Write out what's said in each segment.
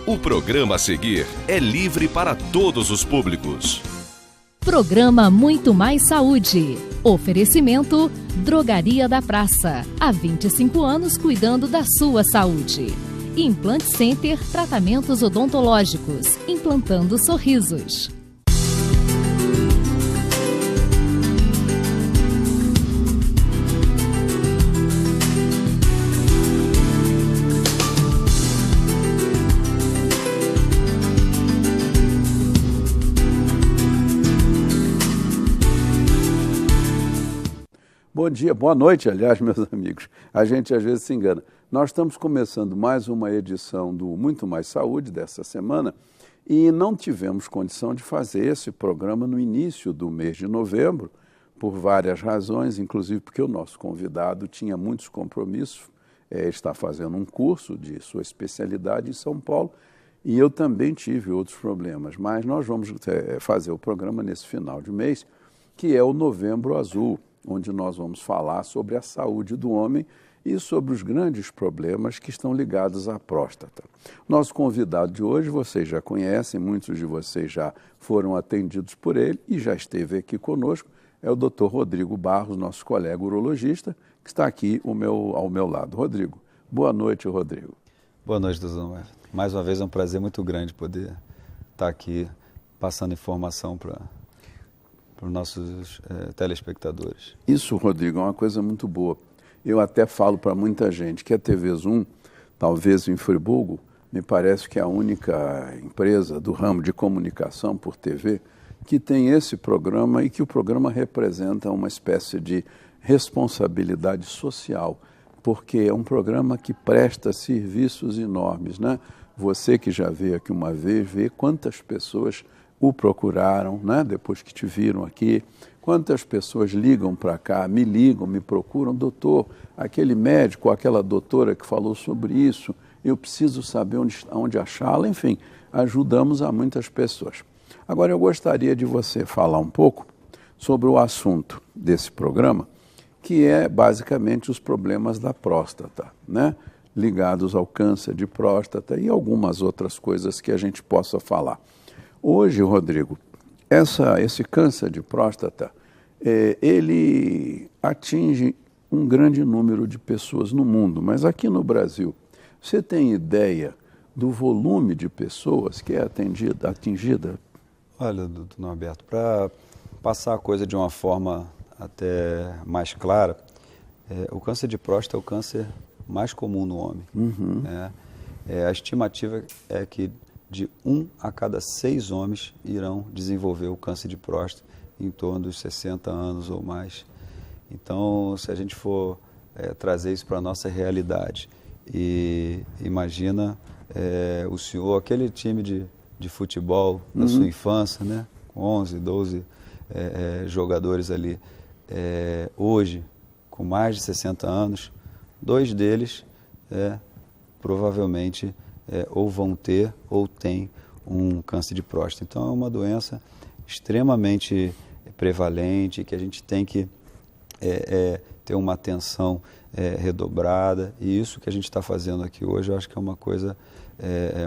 O programa a seguir é livre para todos os públicos. Programa Muito Mais Saúde. Oferecimento Drogaria da Praça. Há 25 anos cuidando da sua saúde. Implant Center Tratamentos Odontológicos. Implantando sorrisos. Bom dia, boa noite, aliás, meus amigos. A gente às vezes se engana. Nós estamos começando mais uma edição do Muito Mais Saúde dessa semana e não tivemos condição de fazer esse programa no início do mês de novembro, por várias razões, inclusive porque o nosso convidado tinha muitos compromissos, está fazendo um curso de sua especialidade em São Paulo e eu também tive outros problemas, mas nós vamos fazer o programa nesse final de mês, que é o Novembro Azul, onde nós vamos falar sobre a saúde do homem e sobre os grandes problemas que estão ligados à próstata. Nosso convidado de hoje, vocês já conhecem, muitos de vocês já foram atendidos por ele e já esteve aqui conosco, é o Dr. Rodrigo Barros, nosso colega urologista, que está aqui ao meu lado. Rodrigo, boa noite, Rodrigo. Boa noite, doutor. Mais uma vez é um prazer muito grande poder estar aqui passando informação para os nossos telespectadores. Isso, Rodrigo, é uma coisa muito boa. Eu até falo para muita gente que a TV Zoom, talvez em Friburgo, me parece que é a única empresa do ramo de comunicação por TV que tem esse programa e que o programa representa uma espécie de responsabilidade social, porque é um programa que presta serviços enormes, né? Você que já veio aqui uma vez, vê quantas pessoas o procuraram, né? Depois que te viram aqui, quantas pessoas ligam para cá, me ligam, me procuram, doutor, aquele médico, aquela doutora que falou sobre isso, eu preciso saber onde achá-la, enfim, ajudamos a muitas pessoas. Agora eu gostaria de você falar um pouco sobre o assunto desse programa, que é basicamente os problemas da próstata, né? Ligados ao câncer de próstata e algumas outras coisas que a gente possa falar. Hoje, Rodrigo, esse câncer de próstata, ele atinge um grande número de pessoas no mundo, mas aqui no Brasil, você tem ideia do volume de pessoas que é atingida? Olha, doutor Norberto, para passar a coisa de uma forma até mais clara, o câncer de próstata é o câncer mais comum no homem. Uhum. A estimativa é que de 1 a cada 6 homens irão desenvolver o câncer de próstata em torno dos 60 anos ou mais. Então, se a gente for trazer isso para a nossa realidade, e imagina o senhor, aquele time de futebol da sua infância, né, com 11, 12 jogadores ali, hoje, com mais de 60 anos, 2 deles provavelmente ou vão ter ou têm um câncer de próstata. Então é uma doença extremamente prevalente, que a gente tem que ter uma atenção redobrada, e isso que a gente está fazendo aqui hoje, eu acho que é uma coisa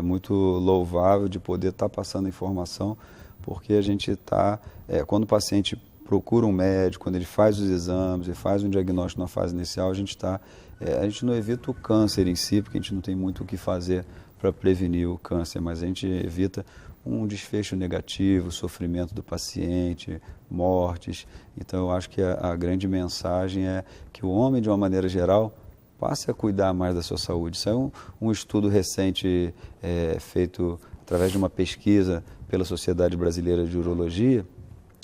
muito louvável de poder estar passando informação, porque a gente está, quando o paciente procura um médico, quando ele faz os exames e faz um diagnóstico na fase inicial, a gente não evita o câncer em si, porque a gente não tem muito o que fazer para prevenir o câncer, mas a gente evita um desfecho negativo, sofrimento do paciente, mortes. Então eu acho que a grande mensagem é que o homem, de uma maneira geral, passe a cuidar mais da sua saúde. Isso é um estudo recente feito através de uma pesquisa pela Sociedade Brasileira de Urologia,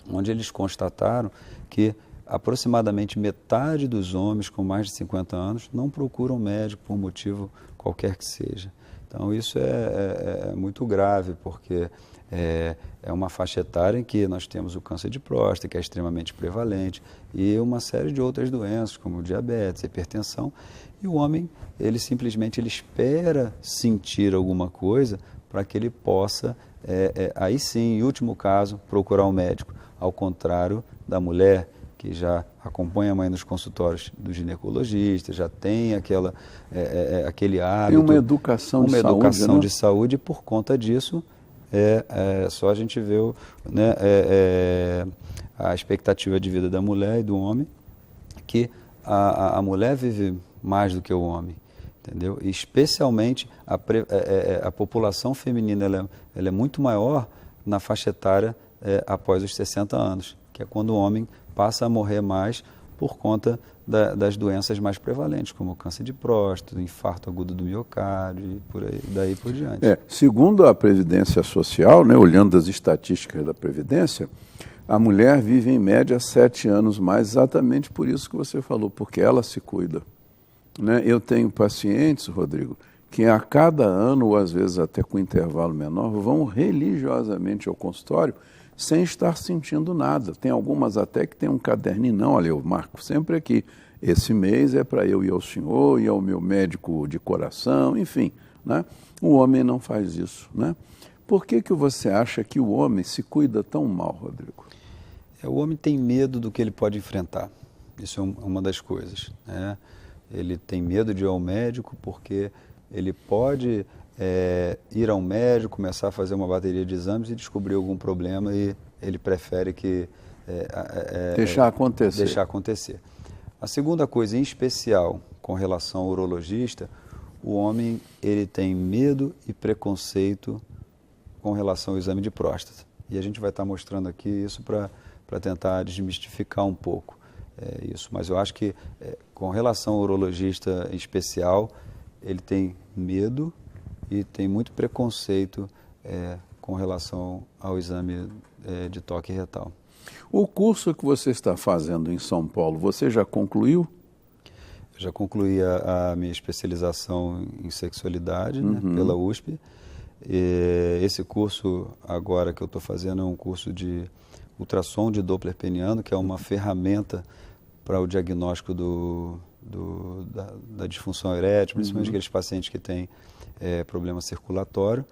onde eles constataram que aproximadamente metade dos homens com mais de 50 anos não procuram médico por motivo qualquer que seja. Então isso é muito grave, porque é uma faixa etária em que nós temos o câncer de próstata, que é extremamente prevalente, e uma série de outras doenças, como diabetes, hipertensão, e o homem, ele simplesmente espera sentir alguma coisa para que ele possa, aí sim, em último caso, procurar um médico, ao contrário da mulher, que já acompanha a mãe nos consultórios do ginecologista, já tem aquele hábito. Tem uma educação de saúde. Uma educação de saúde, e por conta disso, só a gente vê a expectativa de vida da mulher e do homem, que a mulher vive mais do que o homem, entendeu? E especialmente a população feminina ela é muito maior na faixa etária após os 60 anos, que é quando o homem passa a morrer mais por conta das doenças mais prevalentes, como o câncer de próstata, infarto agudo do miocárdio e daí por diante. Segundo a Previdência Social, né, olhando as estatísticas da Previdência, a mulher vive em média 7 anos mais, exatamente por isso que você falou, porque ela se cuida. Né? Eu tenho pacientes, Rodrigo, que a cada ano, ou às vezes até com intervalo menor, vão religiosamente ao consultório sem estar sentindo nada. Tem algumas até que tem um caderninho, não, olha, eu marco sempre aqui, esse mês é para eu ir ao senhor, ir ao meu médico de coração, enfim. Né? O homem não faz isso. Né? Por que você acha que o homem se cuida tão mal, Rodrigo? O homem tem medo do que ele pode enfrentar. Isso é uma das coisas. Né? Ele tem medo de ir ao médico porque ele pode ir ao médico, começar a fazer uma bateria de exames e descobrir algum problema e ele prefere que deixar acontecer. A segunda coisa, em especial com relação ao urologista, o homem ele tem medo e preconceito com relação ao exame de próstata. E a gente vai estar mostrando aqui isso para tentar desmistificar um pouco isso. Mas eu acho que com relação ao urologista em especial, ele tem medo e tem muito preconceito com relação ao exame de toque retal. O curso que você está fazendo em São Paulo, você já concluiu? Eu já concluí a minha especialização em sexualidade, né, pela USP. Esse curso agora que eu estou fazendo é um curso de ultrassom de Doppler peniano, que é uma ferramenta para o diagnóstico da disfunção erétil, principalmente aqueles pacientes que têm problema circulatório.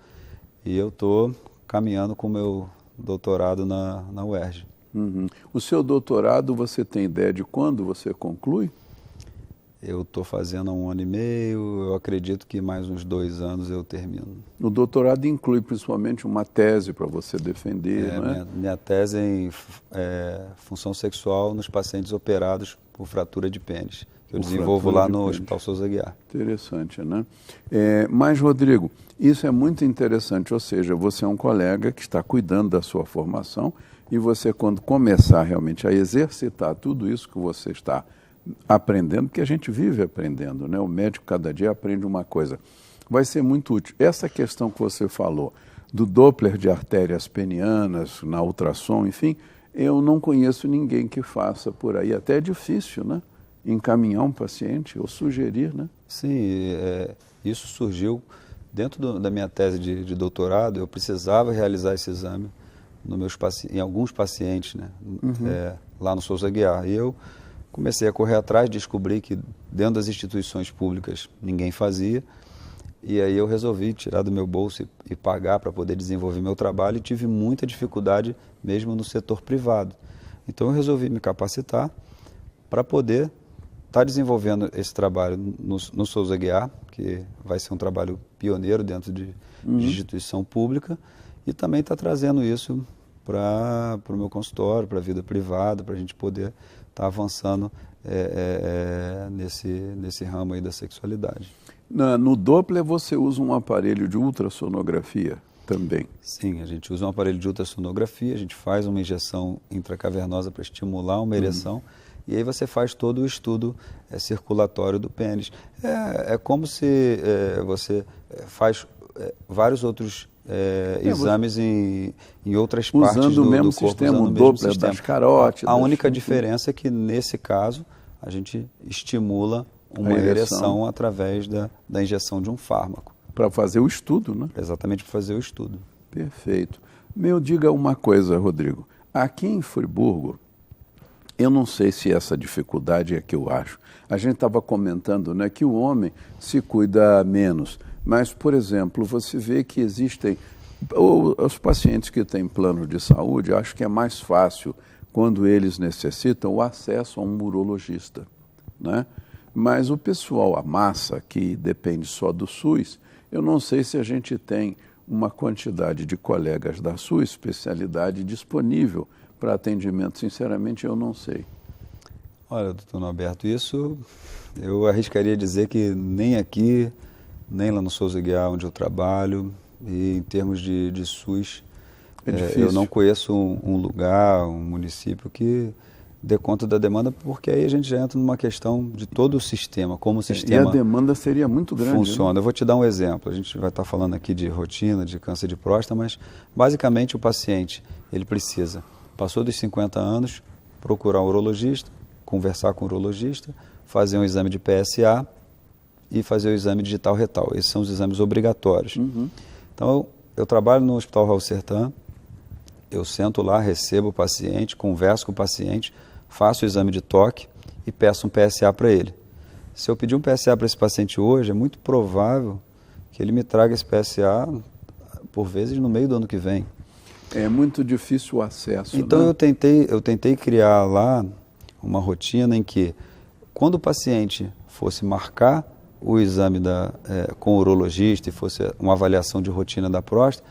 E eu estou caminhando com o meu doutorado na UERJ. O seu doutorado, você tem ideia de quando você conclui? Eu estou fazendo há 1 ano e meio, eu acredito que mais uns 2 anos eu termino. O doutorado inclui principalmente uma tese para você defender, não é? Minha tese é em função sexual nos pacientes operados por fratura de pênis, que eu desenvolvo lá no Hospital Souza Aguiar. Interessante, né? Mas, Rodrigo, isso é muito interessante, ou seja, você é um colega que está cuidando da sua formação e você, quando começar realmente a exercitar tudo isso que você está aprendendo, porque a gente vive aprendendo, né? O médico cada dia aprende uma coisa. Vai ser muito útil. Essa questão que você falou, do Doppler de artérias penianas, na ultrassom, enfim, eu não conheço ninguém que faça por aí. Até é difícil, né? Encaminhar um paciente ou sugerir, né? Sim, isso surgiu dentro da minha tese de doutorado. Eu precisava realizar esse exame em alguns pacientes, né? Lá no Souza Aguiar. E eu comecei a correr atrás, descobri que dentro das instituições públicas ninguém fazia, e aí eu resolvi tirar do meu bolso e pagar para poder desenvolver meu trabalho, e tive muita dificuldade mesmo no setor privado. Então eu resolvi me capacitar para poder estar desenvolvendo esse trabalho no Souza Aguiar, que vai ser um trabalho pioneiro dentro de instituição pública, e também estar trazendo isso para o meu consultório, para a vida privada, para a gente poder estar avançando nesse ramo aí da sexualidade. No Doppler você usa um aparelho de ultrassonografia também? Sim, a gente usa um aparelho de ultrassonografia, a gente faz uma injeção intracavernosa para estimular uma ereção, e aí você faz todo o estudo circulatório do pênis. É como se você faz vários outros exames em outras partes do corpo. Usando o mesmo sistema, o Doppler das carótidas. A única diferença é que, nesse caso, a gente estimula uma ereção através da injeção de um fármaco. Para fazer o estudo, né? Exatamente, para fazer o estudo. Perfeito. Diga uma coisa, Rodrigo. Aqui em Friburgo, eu não sei se essa dificuldade é que eu acho. A gente estava comentando, né, que o homem se cuida menos. Mas, por exemplo, você vê que existem os pacientes que têm plano de saúde, acho que é mais fácil quando eles necessitam, o acesso a um urologista, né? Mas o pessoal, a massa, que depende só do SUS, eu não sei se a gente tem uma quantidade de colegas da sua especialidade disponível para atendimento. Sinceramente, eu não sei. Olha, doutor Norberto, isso eu arriscaria dizer que nem aqui, nem lá no Souza Aguiar, onde eu trabalho, e em termos de SUS, eu não conheço um lugar, um município que dê conta da demanda, porque aí a gente já entra numa questão de todo o sistema, como o sistema... E a demanda seria muito grande. Funciona. Né? Eu vou te dar um exemplo. A gente vai estar falando aqui de rotina, de câncer de próstata, mas basicamente o paciente, ele precisa, passou dos 50 anos, procurar um urologista, conversar com o urologista, fazer um exame de PSA e fazer o exame digital retal. Esses são os exames obrigatórios. Uhum. Então, eu trabalho no Hospital Raul Sertan, eu sento lá, recebo o paciente, converso com o paciente, faço o exame de toque e peço um PSA para ele. Se eu pedir um PSA para esse paciente hoje, é muito provável que ele me traga esse PSA, por vezes, no meio do ano que vem. É muito difícil o acesso. Então, né? eu tentei criar lá uma rotina em que, quando o paciente fosse marcar o exame com o urologista e fosse uma avaliação de rotina da próstata,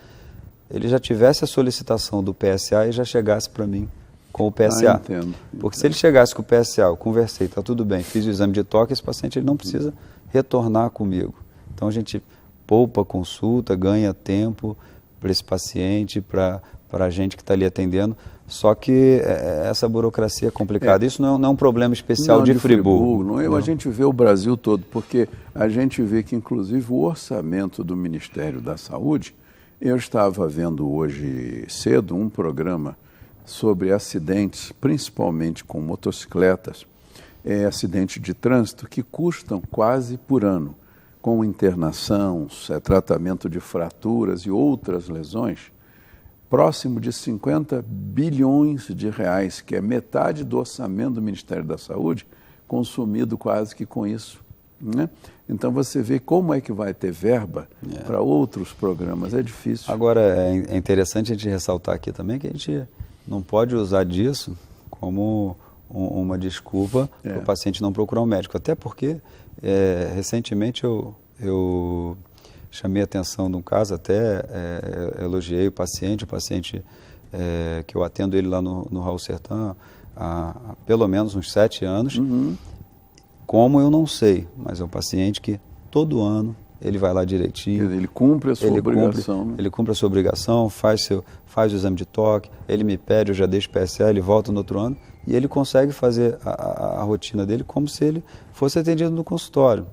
ele já tivesse a solicitação do PSA e já chegasse para mim com o PSA. Entendo. Porque se ele chegasse com o PSA, eu conversei, está tudo bem, fiz o exame de toque, esse paciente ele não precisa retornar comigo. Então a gente poupa consulta, ganha tempo para esse paciente, para a gente que está ali atendendo. Só que essa burocracia é complicada. Isso não é um problema especial não, de Friburgo. Não. A gente vê o Brasil todo, porque a gente vê que, inclusive, o orçamento do Ministério da Saúde, eu estava vendo hoje cedo um programa sobre acidentes, principalmente com motocicletas, acidentes de trânsito, que custam quase por ano, com internação, tratamento de fraturas e outras lesões, próximo de 50 bilhões de reais, que é metade do orçamento do Ministério da Saúde, consumido quase que com isso. Né? Então você vê como é que vai ter verba para outros programas, é difícil. Agora, é interessante a gente ressaltar aqui também que a gente não pode usar disso como uma desculpa para o paciente não procurar um médico. Até porque, recentemente, eu chamei a atenção de um caso, até elogiei o paciente que eu atendo ele lá no Raul Sertan há pelo menos uns 7 anos. Uhum. Como eu não sei, mas é um paciente que todo ano ele vai lá direitinho. Ele cumpre a sua obrigação. Né? Ele cumpre a sua obrigação, faz o exame de toque, ele me pede, eu já deixo o PSA, ele volta no outro ano e ele consegue fazer a rotina dele como se ele fosse atendido no consultório,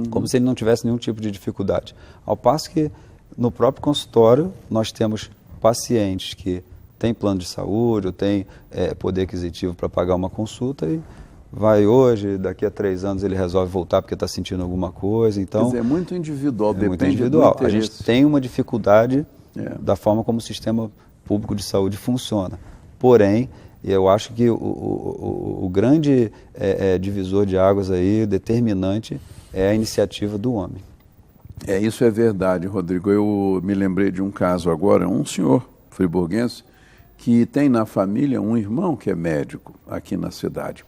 como se ele não tivesse nenhum tipo de dificuldade. Ao passo que no próprio consultório nós temos pacientes que têm plano de saúde ou têm poder aquisitivo para pagar uma consulta e vai hoje, daqui a 3 anos ele resolve voltar porque está sentindo alguma coisa. Então, quer dizer, é muito individual, depende muito individual. do interesse. A gente tem uma dificuldade da forma como o sistema público de saúde funciona. Porém, eu acho que o grande divisor de águas aí, determinante, é a iniciativa do homem. Isso é verdade, Rodrigo. Eu me lembrei de um caso agora, um senhor friburguense que tem na família um irmão que é médico aqui na cidade.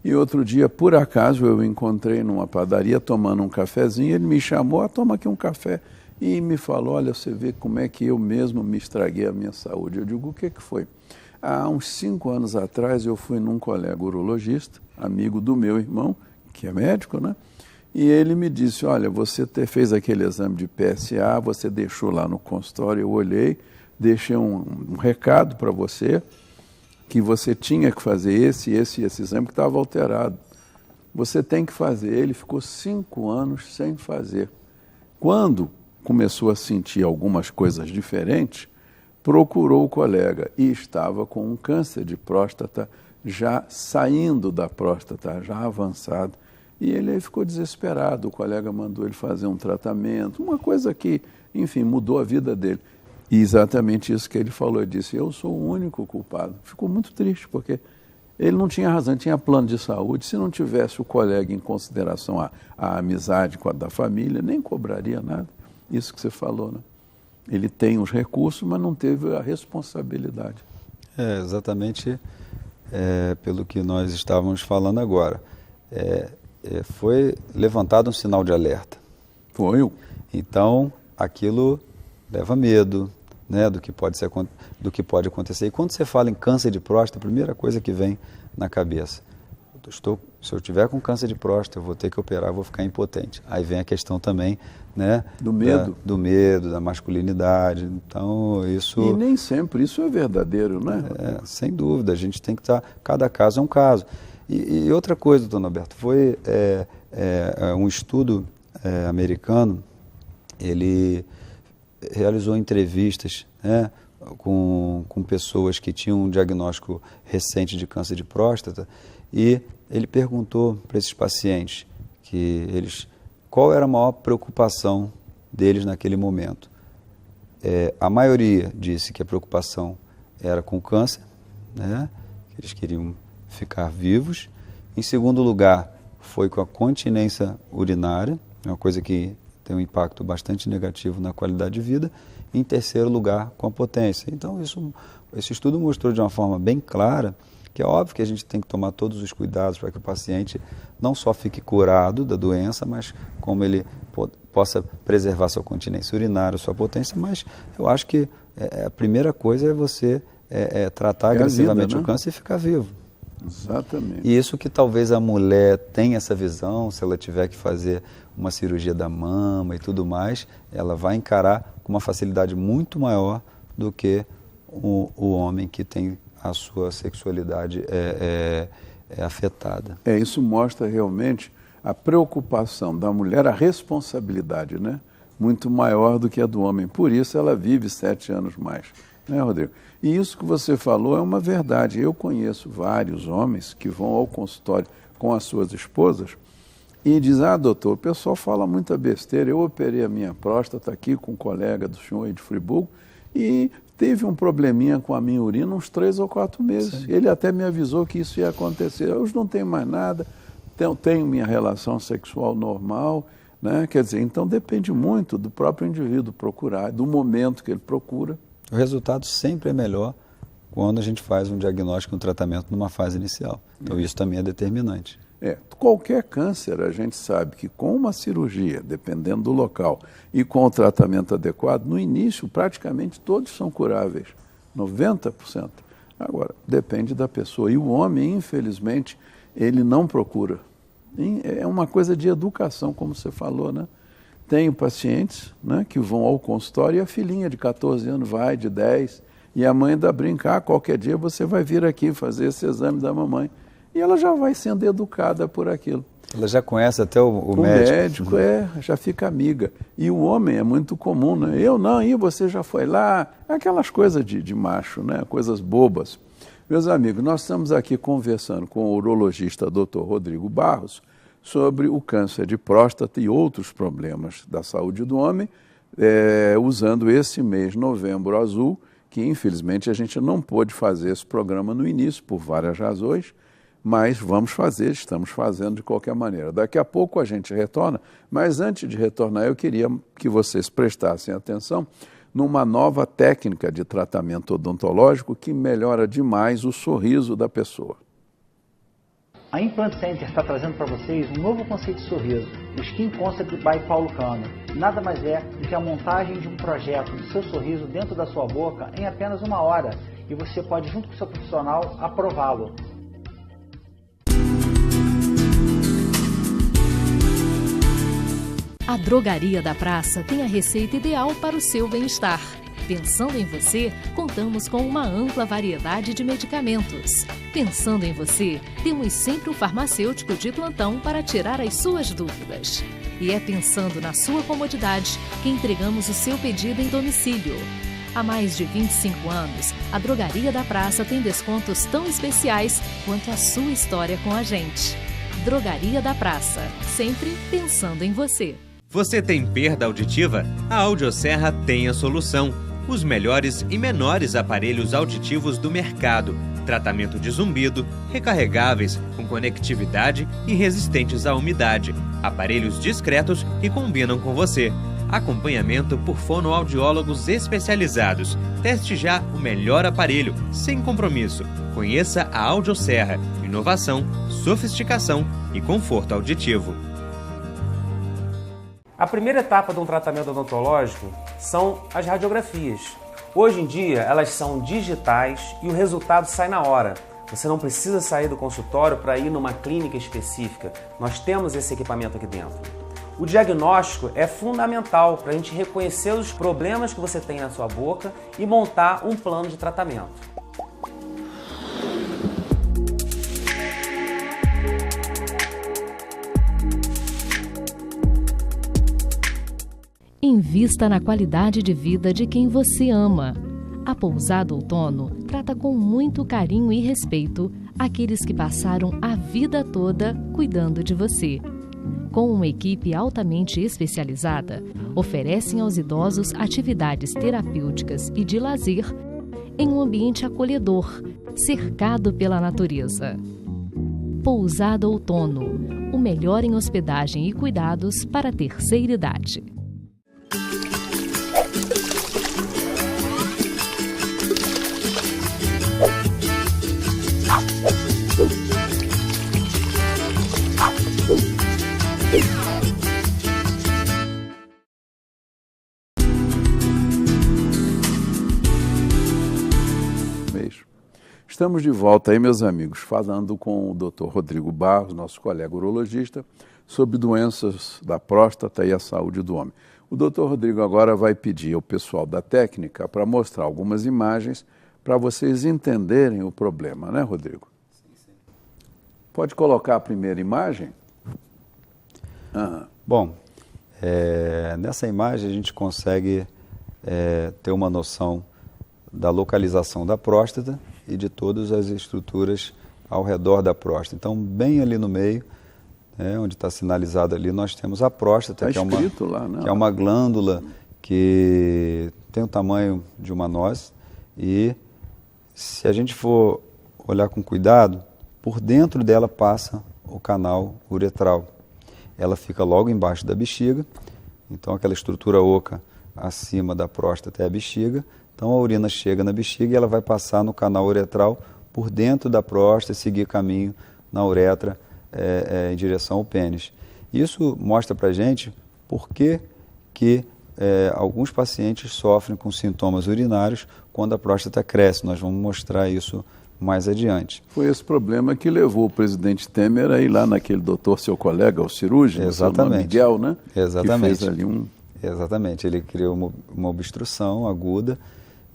E outro dia, por acaso, eu encontrei numa padaria tomando um cafezinho, ele me chamou, toma aqui um café, e me falou, olha, você vê como é que eu mesmo me estraguei a minha saúde. Eu digo, o que foi? Há uns 5 anos atrás, eu fui num colega urologista, amigo do meu irmão, que é médico, né? E ele me disse, olha, você fez aquele exame de PSA, você deixou lá no consultório, eu olhei, deixei um recado para você, que você tinha que fazer esse exame que estava alterado. Você tem que fazer. Ele ficou 5 anos sem fazer. Quando começou a sentir algumas coisas diferentes, procurou o colega e estava com um câncer de próstata já saindo da próstata, já avançado. E ele aí ficou desesperado. O colega mandou ele fazer um tratamento, uma coisa que, enfim, mudou a vida dele. E exatamente isso que ele falou, ele disse, eu sou o único culpado. Ficou muito triste, porque ele não tinha razão, tinha plano de saúde. Se não tivesse o colega em consideração a amizade da família, nem cobraria nada. Isso que você falou, né? Ele tem os recursos, mas não teve a responsabilidade. Exatamente pelo que nós estávamos falando agora. Foi levantado um sinal de alerta. Foi. Então, aquilo leva medo, né, do que pode acontecer. E quando você fala em câncer de próstata, a primeira coisa que vem na cabeça, se eu tiver com câncer de próstata, eu vou ter que operar, eu vou ficar impotente. Aí vem a questão também, né, do medo. Do medo, da masculinidade. Então, isso... E nem sempre isso é verdadeiro, né? Sem dúvida, a gente tem que estar... Cada caso é um caso. E outra coisa, doutor Norberto, foi um estudo americano, ele realizou entrevistas, né, com pessoas que tinham um diagnóstico recente de câncer de próstata, e ele perguntou para esses pacientes qual era a maior preocupação deles naquele momento. A maioria disse que a preocupação era com o câncer, né, que eles queriam ficar vivos. Em segundo lugar, foi com a continência urinária, uma coisa que tem um impacto bastante negativo na qualidade de vida. Em terceiro lugar, com a potência. Então, esse estudo mostrou de uma forma bem clara que é óbvio que a gente tem que tomar todos os cuidados para que o paciente não só fique curado da doença, mas como ele possa preservar sua continência urinária, sua potência. Mas eu acho que a primeira coisa é você tratar agressivamente o câncer e ficar vivo. Exatamente. E isso que talvez a mulher tenha essa visão, se ela tiver que fazer uma cirurgia da mama e tudo mais, ela vai encarar com uma facilidade muito maior do que o homem que tem a sua sexualidade afetada. Isso mostra realmente a preocupação da mulher, a responsabilidade, né? Muito maior do que a do homem. Por isso ela vive 7 anos mais, né, Rodrigo? E isso que você falou é uma verdade. Eu conheço vários homens que vão ao consultório com as suas esposas e dizem: doutor, o pessoal fala muita besteira, eu operei a minha próstata aqui com um colega do senhor aí de Friburgo e teve um probleminha com a minha urina uns 3 ou 4 meses. Sim. Ele até me avisou que isso ia acontecer. Hoje não tem mais nada, tenho minha relação sexual normal, né? Quer dizer, então depende muito do próprio indivíduo procurar, do momento que ele procura. O resultado sempre é melhor quando a gente faz um diagnóstico, um tratamento numa fase inicial. Então isso também é determinante. Qualquer câncer, a gente sabe que com uma cirurgia, dependendo do local, e com o tratamento adequado, no início praticamente todos são curáveis, 90%. Agora, depende da pessoa. E o homem, infelizmente, ele não procura. É uma coisa de educação, como você falou, né? Tenho pacientes, né, que vão ao consultório e a filhinha de 14 anos vai, de 10, e a mãe ainda brinca: qualquer dia você vai vir aqui fazer esse exame da mamãe. E ela já vai sendo educada por aquilo. Ela já conhece até o médico. O médico já fica amiga. E o homem é muito comum, né? Eu não, e você já foi lá? Aquelas coisas de macho, né? Coisas bobas. Meus amigos, nós estamos aqui conversando com o urologista Dr. Rodrigo Barros sobre o câncer de próstata e outros problemas da saúde do homem, usando esse mês, Novembro Azul, que infelizmente a gente não pôde fazer esse programa no início, por várias razões, mas vamos fazer, estamos fazendo de qualquer maneira. Daqui a pouco a gente retorna, mas antes de retornar eu queria que vocês prestassem atenção numa nova técnica de tratamento odontológico que melhora demais o sorriso da pessoa. A Implant Center está trazendo para vocês um novo conceito de sorriso, o Skin Concept by Paulo Cano. Nada mais é do que a montagem de um projeto do seu sorriso dentro da sua boca em apenas 1 hora. E você pode, junto com o seu profissional, aprová-lo. A Drogaria da Praça tem a receita ideal para o seu bem-estar. Pensando em você, contamos com uma ampla variedade de medicamentos. Pensando em você, temos sempre um farmacêutico de plantão para tirar as suas dúvidas. E é pensando na sua comodidade que entregamos o seu pedido em domicílio. Há mais de 25 anos, a Drogaria da Praça tem descontos tão especiais quanto a sua história com a gente. Drogaria da Praça, sempre pensando em você. Você tem perda auditiva? A Audioserra tem a solução. Os melhores e menores aparelhos auditivos do mercado. Tratamento de zumbido, recarregáveis, com conectividade e resistentes à umidade. Aparelhos discretos que combinam com você. Acompanhamento por fonoaudiólogos especializados. Teste já o melhor aparelho, sem compromisso. Conheça a Audioserra. Inovação, sofisticação e conforto auditivo. A primeira etapa de um tratamento odontológico são as radiografias. Hoje em dia, elas são digitais e o resultado sai na hora. Você não precisa sair do consultório para ir numa clínica específica. Nós temos esse equipamento aqui dentro. O diagnóstico é fundamental para a gente reconhecer os problemas que você tem na sua boca e montar um plano de tratamento. Invista na qualidade de vida de quem você ama. A Pousada Outono trata com muito carinho e respeito aqueles que passaram a vida toda cuidando de você. Com uma equipe altamente especializada, oferecem aos idosos atividades terapêuticas e de lazer em um ambiente acolhedor, cercado pela natureza. Pousada Outono, o melhor em hospedagem e cuidados para a terceira idade. Estamos de volta aí, meus amigos, falando com o Dr. Rodrigo Barros, nosso colega urologista, sobre doenças da próstata e a saúde do homem. O Dr. Rodrigo agora vai pedir ao pessoal da técnica para mostrar algumas imagens para vocês entenderem o problema, né, Rodrigo? Sim. Pode colocar a primeira imagem? Bom, nessa imagem a gente consegue ter uma noção da localização da próstata e de todas as estruturas ao redor da próstata. Então, bem ali no meio, onde está sinalizado ali, nós temos a próstata, que é uma glândula que tem o tamanho de uma noz, e se a gente for olhar com cuidado, por dentro dela passa o canal uretral. Ela fica logo embaixo da bexiga, então aquela estrutura oca acima da próstata é a bexiga. Então a urina chega na bexiga e ela vai passar no canal uretral por dentro da próstata e seguir caminho na uretra em direção ao pênis. Isso mostra para a gente por que alguns pacientes sofrem com sintomas urinários quando a próstata cresce. Nós vamos mostrar isso mais adiante. Foi esse problema que levou o presidente Temer a ir lá naquele doutor, seu colega, o cirúrgico, exatamente, Miguel, né? Exatamente. Que fez ali Exatamente, ele criou uma obstrução aguda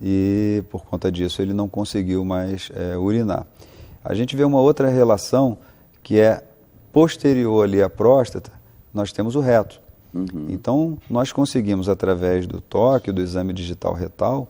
e por conta disso ele não conseguiu mais urinar. A gente vê uma outra relação que é posterior ali à próstata, nós temos o reto. Uhum. Então nós conseguimos através do toque, do exame digital retal,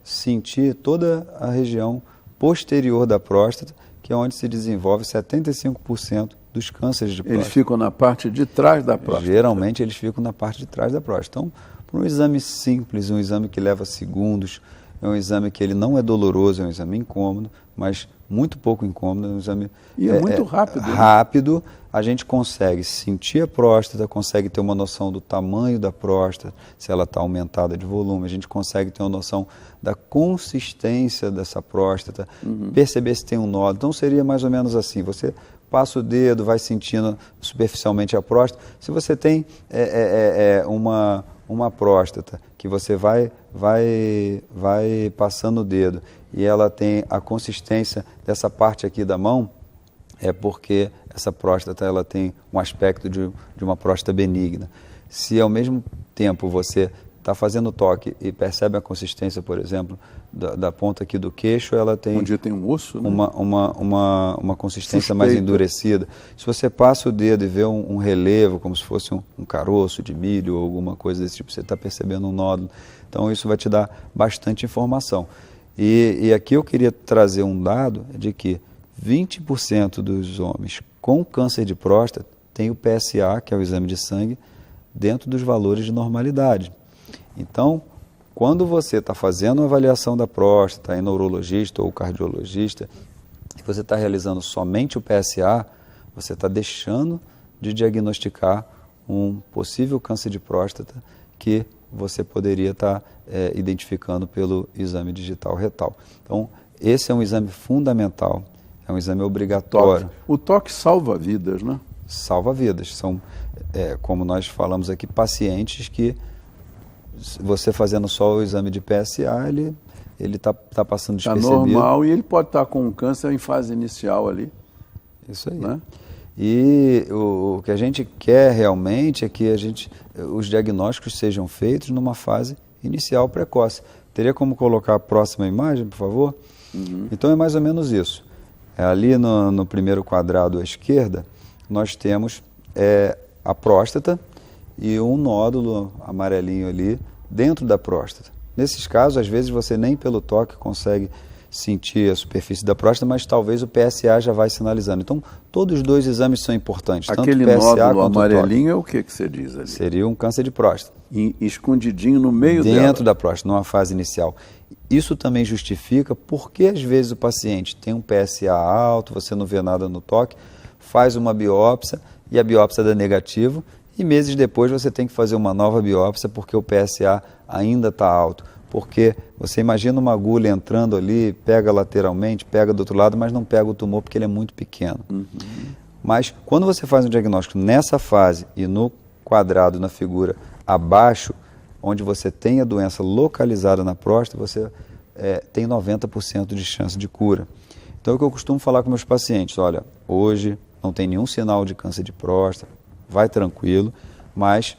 sentir toda a região posterior da próstata, que é onde se desenvolve 75% dos cânceres de próstata. Eles ficam na parte de trás da próstata? Geralmente eles ficam na parte de trás da próstata. Então, para um exame simples, um exame que leva segundos, é um exame que ele não é doloroso, é um exame incômodo, mas muito pouco incômodo, é um exame... E é muito rápido. Rápido, a gente consegue sentir a próstata, consegue ter uma noção do tamanho da próstata, se ela está aumentada de volume, a gente consegue ter uma noção da consistência dessa próstata, perceber se tem um nódulo. Então seria mais ou menos assim, você passa o dedo, vai sentindo superficialmente a próstata. Se você tem uma próstata que você vai passando o dedo e ela tem a consistência dessa parte aqui da mão, é porque essa próstata ela tem um aspecto de uma próstata benigna. Se ao mesmo tempo você está fazendo toque e percebe a consistência, por exemplo, da ponta aqui do queixo, ela tem... Onde tem um osso, né? uma consistência mais endurecida. Se você passa o dedo e vê um relevo, como se fosse um caroço de milho ou alguma coisa desse tipo, você está percebendo um nódulo. Então isso vai te dar bastante informação. E aqui eu queria trazer um dado de que 20% dos homens com câncer de próstata têm o PSA, que é o exame de sangue, dentro dos valores de normalidade. Então, quando você está fazendo uma avaliação da próstata, em neurologista ou cardiologista, e você está realizando somente o PSA, você está deixando de diagnosticar um possível câncer de próstata que você poderia estar identificando pelo exame digital retal. Então, esse é um exame fundamental, é um exame obrigatório. O toque salva vidas, né? Salva vidas. São, como nós falamos aqui, pacientes que você fazendo só o exame de PSA, ele está passando despercebido. Está normal e ele pode estar com um câncer em fase inicial ali. Isso aí. Né? E o que a gente quer realmente é que os diagnósticos sejam feitos numa fase inicial precoce. Teria como colocar a próxima imagem, por favor? Uhum. Então é mais ou menos isso. Ali no primeiro quadrado à esquerda, nós temos a próstata e um nódulo amarelinho ali dentro da próstata. Nesses casos, às vezes você nem pelo toque consegue sentir a superfície da próstata, mas talvez o PSA já vai sinalizando. Então, todos os dois exames são importantes. Aquele tanto o PSA nódulo quanto amarelinho é o que você diz ali? Seria um câncer de próstata. Escondidinho no meio dentro da próstata, numa fase inicial. Isso também justifica porque às vezes o paciente tem um PSA alto, você não vê nada no toque, faz uma biópsia e a biópsia dá negativo e meses depois você tem que fazer uma nova biópsia porque o PSA ainda está alto. Porque você imagina uma agulha entrando ali, pega lateralmente, pega do outro lado, mas não pega o tumor porque ele é muito pequeno. Uhum. Mas quando você faz um diagnóstico nessa fase e no quadrado, na figura abaixo, onde você tem a doença localizada na próstata, você tem 90% de chance de cura. Então, é o que eu costumo falar com meus pacientes, olha, hoje não tem nenhum sinal de câncer de próstata, vai tranquilo, mas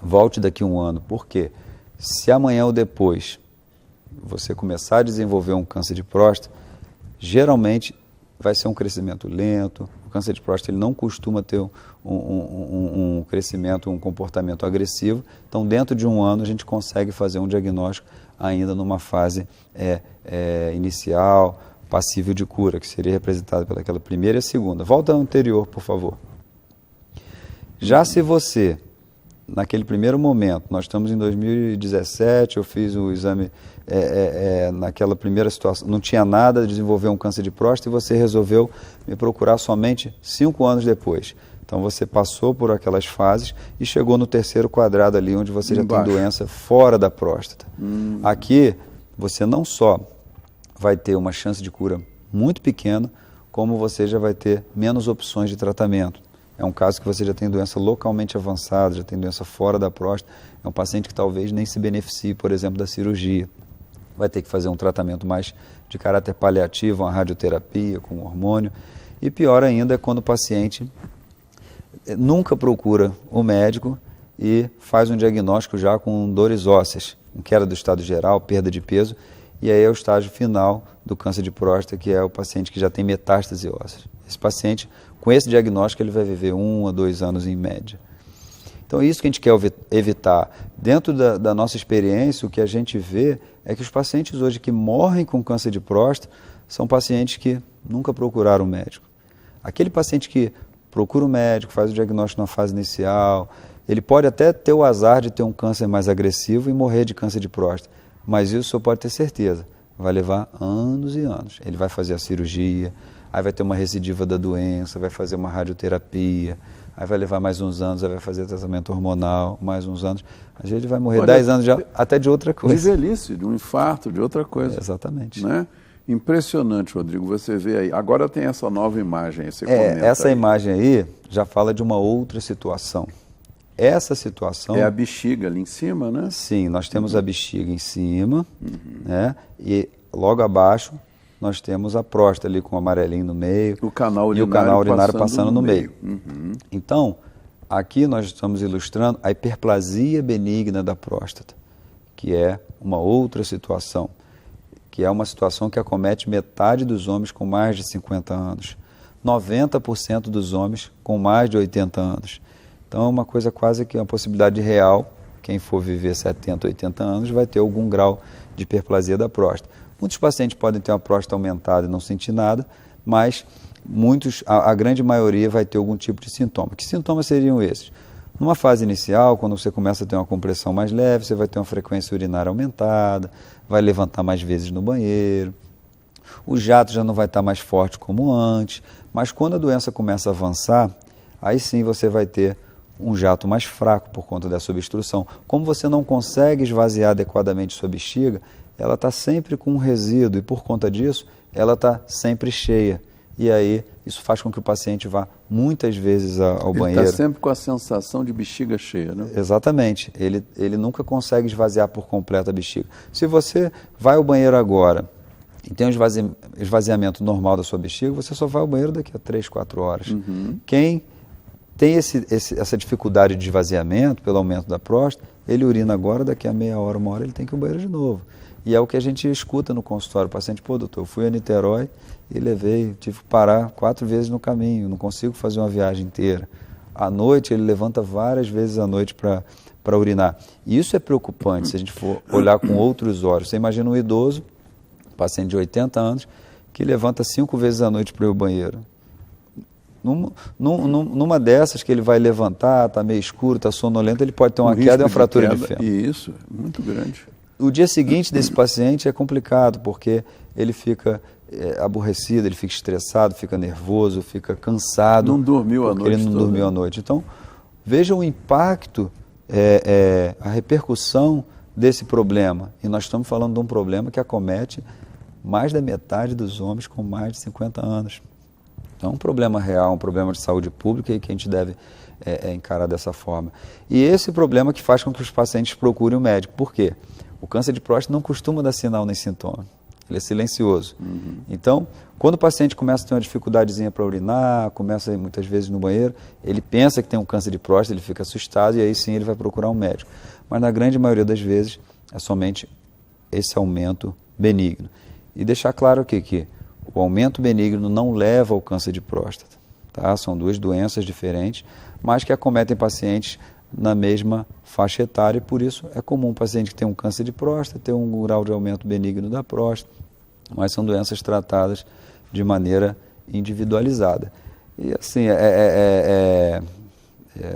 volte daqui a um ano. Por quê? Se amanhã ou depois você começar a desenvolver um câncer de próstata, geralmente vai ser um crescimento lento. O câncer de próstata ele não costuma ter um crescimento, um comportamento agressivo. Então, dentro de um ano, a gente consegue fazer um diagnóstico ainda numa fase inicial, passível de cura, que seria representada pelaquela primeira e a segunda. Volta anterior, por favor. Já se você, naquele primeiro momento, nós estamos em 2017, eu fiz o exame naquela primeira situação, não tinha nada, desenvolveu um câncer de próstata e você resolveu me procurar somente 5 anos depois. Então você passou por aquelas fases e chegou no terceiro quadrado ali, onde você já tem doença fora da próstata. Aqui, você não só vai ter uma chance de cura muito pequena, como você já vai ter menos opções de tratamento. É um caso que você já tem doença localmente avançada, já tem doença fora da próstata, é um paciente que talvez nem se beneficie, por exemplo, da cirurgia. Vai ter que fazer um tratamento mais de caráter paliativo, uma radioterapia com hormônio. E pior ainda é quando o paciente nunca procura o médico e faz um diagnóstico já com dores ósseas, queda do estado geral, perda de peso, e aí é o estágio final do câncer de próstata, que é o paciente que já tem metástase óssea. Esse paciente, com esse diagnóstico, ele vai viver 1 a 2 anos em média. Então é isso que a gente quer evitar. Dentro da nossa experiência, o que a gente vê é que os pacientes hoje que morrem com câncer de próstata são pacientes que nunca procuraram o médico. Aquele paciente que procura o médico, faz o diagnóstico na fase inicial, ele pode até ter o azar de ter um câncer mais agressivo e morrer de câncer de próstata, mas isso o senhor pode ter certeza, vai levar anos e anos. Ele vai fazer a cirurgia, aí vai ter uma recidiva da doença, vai fazer uma radioterapia, aí vai levar mais uns anos, aí vai fazer tratamento hormonal, mais uns anos. Às vezes ele vai morrer 10 anos já, até de outra coisa. De velhice, de um infarto, de outra coisa. Exatamente. Né? Impressionante, Rodrigo, você vê aí. Agora tem essa nova imagem aí, você comenta essa aí. Imagem aí já fala de uma outra situação. Essa situação... É a bexiga ali em cima, né? Sim, nós temos a bexiga em cima, né? E logo abaixo nós temos a próstata ali com o amarelinho no meio. O canal urinário, passando no meio. Então, aqui nós estamos ilustrando a hiperplasia benigna da próstata, que é uma outra situação, que é uma situação que acomete metade dos homens com mais de 50 anos, 90% dos homens com mais de 80 anos. Então é uma coisa quase que uma possibilidade real, quem for viver 70, 80 anos vai ter algum grau de hiperplasia da próstata. Muitos pacientes podem ter uma próstata aumentada e não sentir nada, mas a grande maioria vai ter algum tipo de sintoma. Que sintomas seriam esses? Numa fase inicial, quando você começa a ter uma compressão mais leve, você vai ter uma frequência urinária aumentada, vai levantar mais vezes no banheiro, o jato já não vai estar mais forte como antes, mas quando a doença começa a avançar, aí sim você vai ter um jato mais fraco por conta dessa obstrução. Como você não consegue esvaziar adequadamente sua bexiga, ela está sempre com um resíduo e por conta disso, ela está sempre cheia. E aí, isso faz com que o paciente vá muitas vezes ao banheiro. Ele está sempre com a sensação de bexiga cheia, né? Exatamente. Ele nunca consegue esvaziar por completo a bexiga. Se você vai ao banheiro agora e tem um esvaziamento normal da sua bexiga, você só vai ao banheiro daqui a 3, 4 horas. Quem tem essa dificuldade de esvaziamento pelo aumento da próstata, ele urina agora, daqui a meia hora, 1 hora, ele tem que ir ao banheiro de novo. E é o que a gente escuta no consultório. O paciente, pô, doutor, eu fui a Niterói e tive que parar 4 vezes no caminho, não consigo fazer uma viagem inteira. À noite, ele levanta várias vezes à noite para urinar. E isso é preocupante se a gente for olhar com outros olhos. Você imagina um idoso, paciente de 80 anos, que levanta 5 vezes à noite para ir ao banheiro. Numa dessas que ele vai levantar, está meio escuro, está sonolento, ele pode ter uma queda e uma fratura de fêmur. Isso, muito grande. O dia seguinte desse paciente é complicado, porque ele fica aborrecido, ele fica estressado, fica nervoso, fica cansado. Não dormiu a noite. Ele não dormiu a noite. Então, veja o impacto, a repercussão desse problema. E nós estamos falando de um problema que acomete mais da metade dos homens com mais de 50 anos. Então, é um problema real, um problema de saúde pública e que a gente deve encarar dessa forma. E esse problema que faz com que os pacientes procurem o médico. Por quê? O câncer de próstata não costuma dar sinal nem sintoma. Ele é silencioso. Então, quando o paciente começa a ter uma dificuldadezinha para urinar, começa a ir muitas vezes no banheiro, ele pensa que tem um câncer de próstata, ele fica assustado e aí sim ele vai procurar um médico. Mas na grande maioria das vezes é somente esse aumento benigno. E deixar claro aqui que o aumento benigno não leva ao câncer de próstata. Tá? São 2 doenças diferentes, mas que acometem pacientes na mesma faixa etária e por isso é comum um paciente que tem um câncer de próstata ter um grau de aumento benigno da próstata, mas são doenças tratadas de maneira individualizada. E assim, a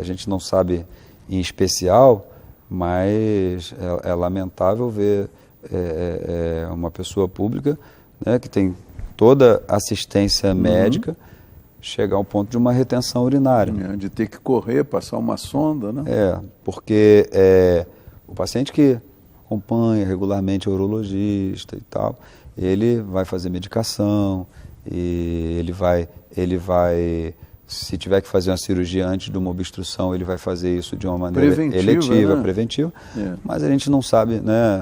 gente não sabe em especial, mas é lamentável ver uma pessoa pública, né, que tem toda assistência médica, chegar ao ponto de uma retenção urinária. De ter que correr, passar uma sonda, né? Porque o paciente que acompanha regularmente o urologista e tal, ele vai fazer medicação, e ele vai, se tiver que fazer uma cirurgia antes de uma obstrução, ele vai fazer isso de uma maneira eletiva, preventiva, mas a gente não sabe, né,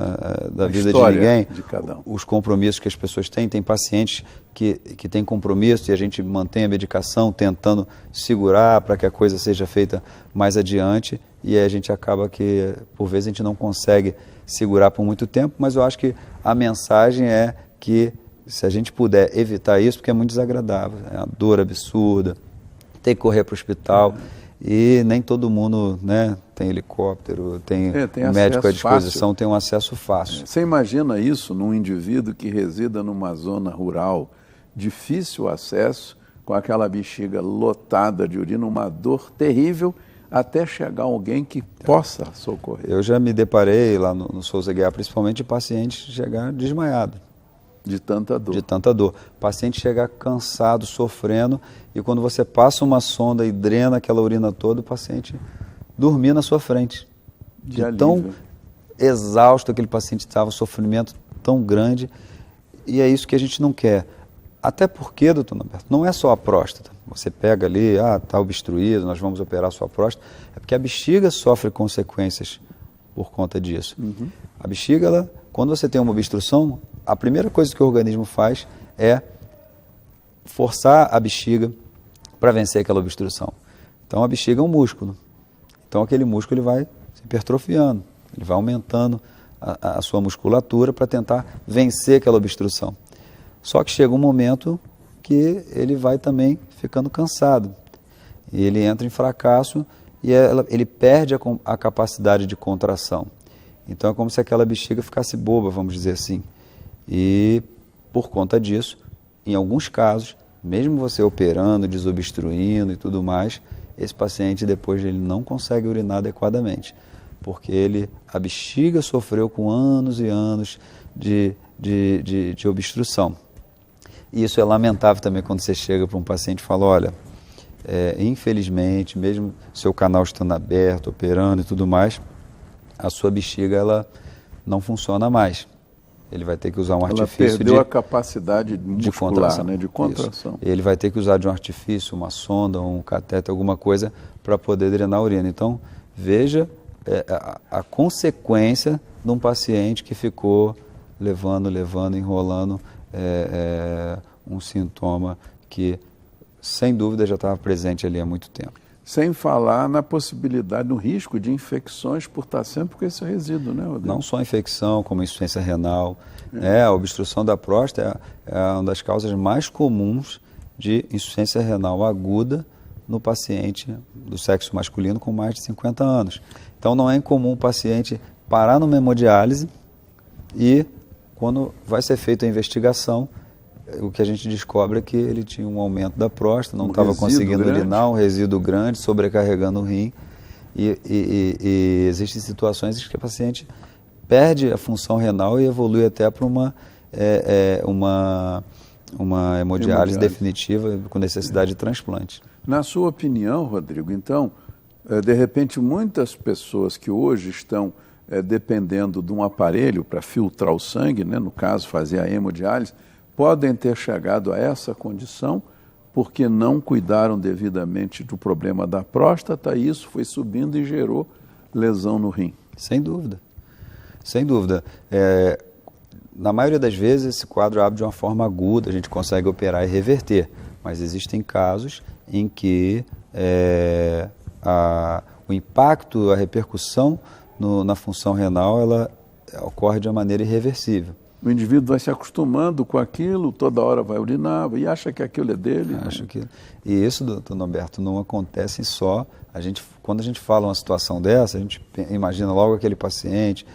da vida de ninguém, de cada um. Os compromissos que as pessoas têm. Tem pacientes que têm compromisso e a gente mantém a medicação tentando segurar para que a coisa seja feita mais adiante e aí a gente acaba que, por vezes, a gente não consegue segurar por muito tempo, mas eu acho que a mensagem é que se a gente puder evitar isso, porque é muito desagradável, é uma dor absurda, tem que correr para o hospital e nem todo mundo, né, tem helicóptero, tem médico à disposição, fácil. Tem um acesso fácil. Você imagina isso num indivíduo que resida numa zona rural, difícil acesso, com aquela bexiga lotada de urina, uma dor terrível, até chegar alguém que possa socorrer. Eu já me deparei lá no Souza Guiar, principalmente de pacientes chegar desmaiado. De tanta dor. De tanta dor. O paciente chega cansado, sofrendo, e quando você passa uma sonda e drena aquela urina toda, o paciente dormir na sua frente. De tão exausto aquele paciente estava, sofrimento tão grande, e é isso que a gente não quer. Até porque, doutor Norberto, não é só a próstata. Você pega ali, está obstruído, nós vamos operar a sua próstata. É porque a bexiga sofre consequências por conta disso. A bexiga, quando você tem uma obstrução, a primeira coisa que o organismo faz é forçar a bexiga para vencer aquela obstrução. Então, a bexiga é um músculo. Então, aquele músculo ele vai se hipertrofiando, ele vai aumentando a sua musculatura para tentar vencer aquela obstrução. Só que chega um momento que ele vai também ficando cansado. E ele entra em fracasso e ele perde a capacidade de contração. Então, é como se aquela bexiga ficasse boba, vamos dizer assim. E, por conta disso, em alguns casos, mesmo você operando, desobstruindo e tudo mais, esse paciente depois ele não consegue urinar adequadamente, porque a bexiga sofreu com anos e anos de obstrução. E isso é lamentável também quando você chega para um paciente e fala, olha, infelizmente, mesmo seu canal estando aberto, operando e tudo mais, a sua bexiga ela não funciona mais. Ele vai ter que usar um artifício. Ela perdeu a capacidade muscular, de contração. Ele vai ter que usar de um artifício, uma sonda, um catéter, alguma coisa para poder drenar a urina. Então, veja a consequência de um paciente que ficou levando, enrolando um sintoma que, sem dúvida, já estava presente ali há muito tempo. Sem falar na possibilidade, no risco de infecções por estar sempre com esse resíduo, né, Rodrigo? Não só infecção, como insuficiência renal. A obstrução da próstata é uma das causas mais comuns de insuficiência renal aguda no paciente do sexo masculino com mais de 50 anos. Então, não é incomum o paciente parar numa hemodiálise e, quando vai ser feita a investigação, o que a gente descobre é que ele tinha um aumento da próstata, não estava conseguindo urinar, um resíduo grande, sobrecarregando o rim. E existem situações em que o paciente perde a função renal e evolui até para uma hemodiálise definitiva com necessidade de transplante. Na sua opinião, Rodrigo, então, de repente, muitas pessoas que hoje estão dependendo de um aparelho para filtrar o sangue, né, no caso, fazer a hemodiálise, podem ter chegado a essa condição porque não cuidaram devidamente do problema da próstata e isso foi subindo e gerou lesão no rim. Sem dúvida. Sem dúvida. Na maioria das vezes, esse quadro abre de uma forma aguda, a gente consegue operar e reverter, mas existem casos em que o impacto, a repercussão na função renal, ela ocorre de uma maneira irreversível. O indivíduo vai se acostumando com aquilo, toda hora vai urinar e acha que aquilo é dele. E isso, doutor Norberto, não acontece só. Quando a gente fala uma situação dessa, a gente imagina logo aquele paciente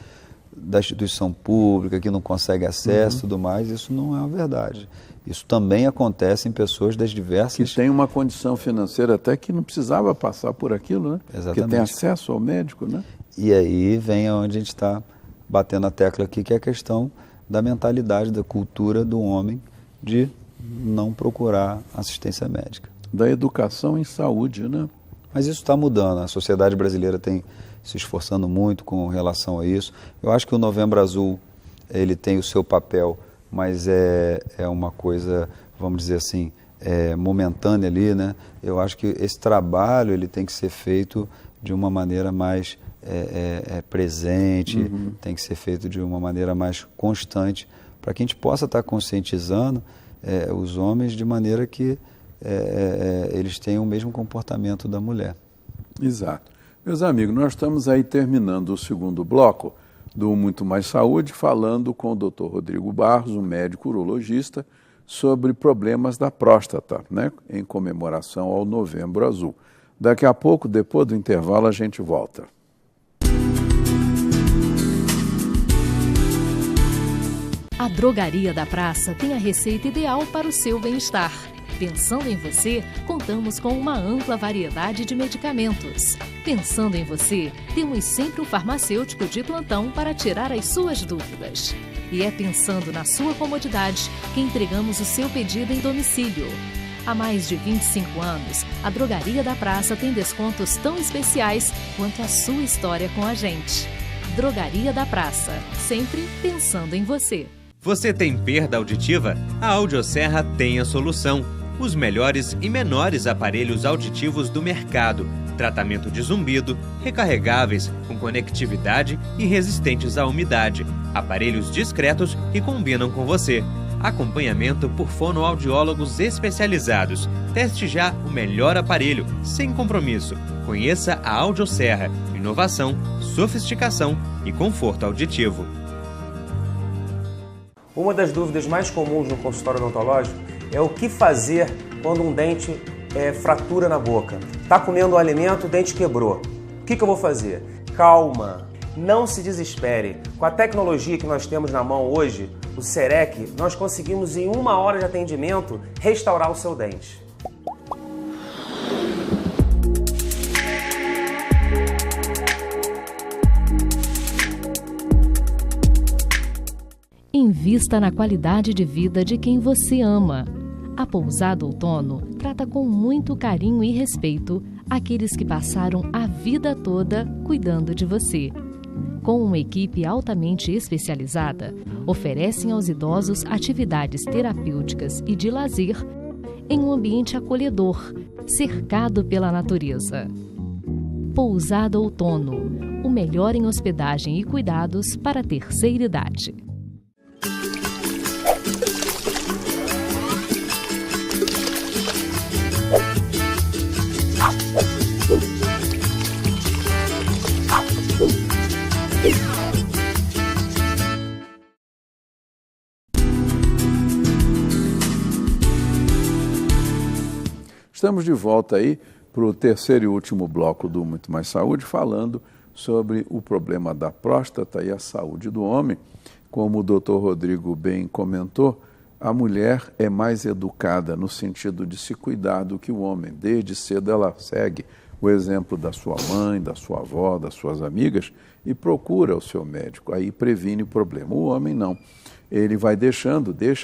da instituição pública que não consegue acesso e tudo mais. Isso não é a verdade. Isso também acontece em pessoas das diversas... Que tem uma condição financeira até que não precisava passar por aquilo, né? Exatamente. Que tem acesso ao médico, né? E aí vem onde a gente está batendo a tecla aqui, que é a questão da mentalidade, da cultura do homem de não procurar assistência médica. Da educação em saúde, né? Mas isso está mudando, a sociedade brasileira tem se esforçando muito com relação a isso. Eu acho que o Novembro Azul, ele tem o seu papel, mas é uma coisa, vamos dizer assim, momentânea ali, né? Eu acho que esse trabalho ele tem que ser feito de uma maneira mais presente, tem que ser feito de uma maneira mais constante, para que a gente possa estar conscientizando os homens de maneira que eles tenham o mesmo comportamento da mulher. Exato. Meus amigos, nós estamos aí terminando o segundo bloco do Muito Mais Saúde, falando com o Dr. Rodrigo Barros, um médico urologista, sobre problemas da próstata, né, em comemoração ao Novembro Azul. Daqui a pouco, depois do intervalo, a gente volta. A Drogaria da Praça tem a receita ideal para o seu bem-estar. Pensando em você, contamos com uma ampla variedade de medicamentos. Pensando em você, temos sempre um farmacêutico de plantão para tirar as suas dúvidas. E é pensando na sua comodidade que entregamos o seu pedido em domicílio. Há mais de 25 anos, a Drogaria da Praça tem descontos tão especiais quanto a sua história com a gente. Drogaria da Praça, sempre pensando em você. Você tem perda auditiva? A Audioserra tem a solução. Os melhores e menores aparelhos auditivos do mercado. Tratamento de zumbido, recarregáveis, com conectividade e resistentes à umidade. Aparelhos discretos que combinam com você. Acompanhamento por fonoaudiólogos especializados. Teste já o melhor aparelho, sem compromisso. Conheça a Audioserra. Inovação, sofisticação e conforto auditivo. Uma das dúvidas mais comuns no consultório odontológico é o que fazer quando um dente fratura na boca. Tá comendo um alimento, o dente quebrou. O que eu vou fazer? Calma, não se desespere. Com a tecnologia que nós temos na mão hoje, o CEREC, nós conseguimos em 1 hora de atendimento restaurar o seu dente. Invista na qualidade de vida de quem você ama. A Pousada Outono trata com muito carinho e respeito aqueles que passaram a vida toda cuidando de você. Com uma equipe altamente especializada, oferecem aos idosos atividades terapêuticas e de lazer em um ambiente acolhedor, cercado pela natureza. Pousada Outono, o melhor em hospedagem e cuidados para a terceira idade. Estamos de volta aí para o terceiro e último bloco do Muito Mais Saúde, falando sobre o problema da próstata e a saúde do homem. Como o doutor Rodrigo bem comentou, a mulher é mais educada no sentido de se cuidar do que o homem. Desde cedo ela segue o exemplo da sua mãe, da sua avó, das suas amigas e procura o seu médico, aí previne o problema. O homem não. Ele vai deixa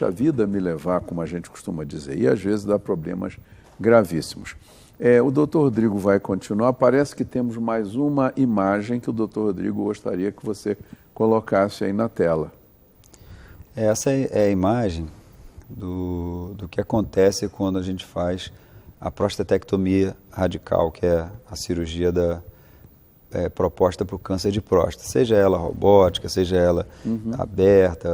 a vida me levar, como a gente costuma dizer, e às vezes dá problemas gravíssimos. O doutor Rodrigo vai continuar. Parece que temos mais uma imagem que o doutor Rodrigo gostaria que você colocasse aí na tela. Essa é a imagem do que acontece quando a gente faz a prostatectomia radical, que é a cirurgia proposta para o câncer de próstata. Seja ela robótica, seja ela aberta,